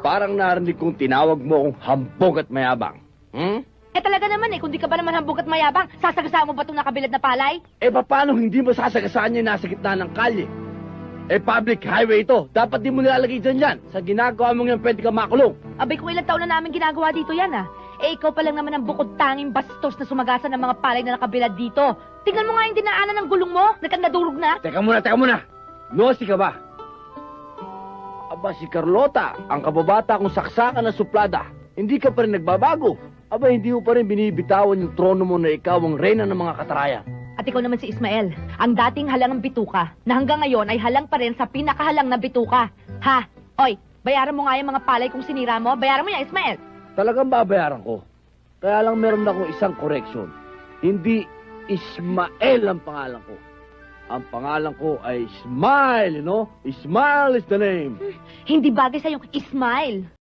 Parang narinig kong tinawag mo akong hambog at mayabang. Hmm? Eh talaga naman kung di ka ba naman hambog at mayabang, sasagasaan mo ba itong nakabilad na palay? Eh, paano hindi mo sasagasaan yung nasa gitna ng kalye? Eh, public highway ito. Dapat di mo nilalagay dyan yan. Sa ginagawa mong yan, pwede ka makulong. Abay, kung ilang taon na namin ginagawa dito yan Eh, ikaw pa lang naman ang bukod tanging bastos na sumagasa ng mga palay na nakabilad dito. Tingnan mo nga yung dinaanan ng gulong mo, nagkandadurog na. Teka muna. Nosy ka ba? Aba, si Carlota, ang kababata kong saksakan na suplada. Hindi ka pa rin nagbabago. Aba, hindi mo pa rin binibitawan yung trono mo na ikaw ang reyna ng mga katarayan. At ikaw naman si Ismael, ang dating halang ng bituka, na hanggang ngayon ay halang pa rin sa pinakahalang na bituka. Ha? Oy, bayaran mo nga yung mga palay kung sinira mo. Bayaran mo yan, Ismael. Talagang babayaran ko. Kaya lang meron akong isang correction. Hindi Ismael ang pangalan ko. Ang pangalan ko ay Smile, you know? Smile is the name. Hindi bagay sa'yong Ismael.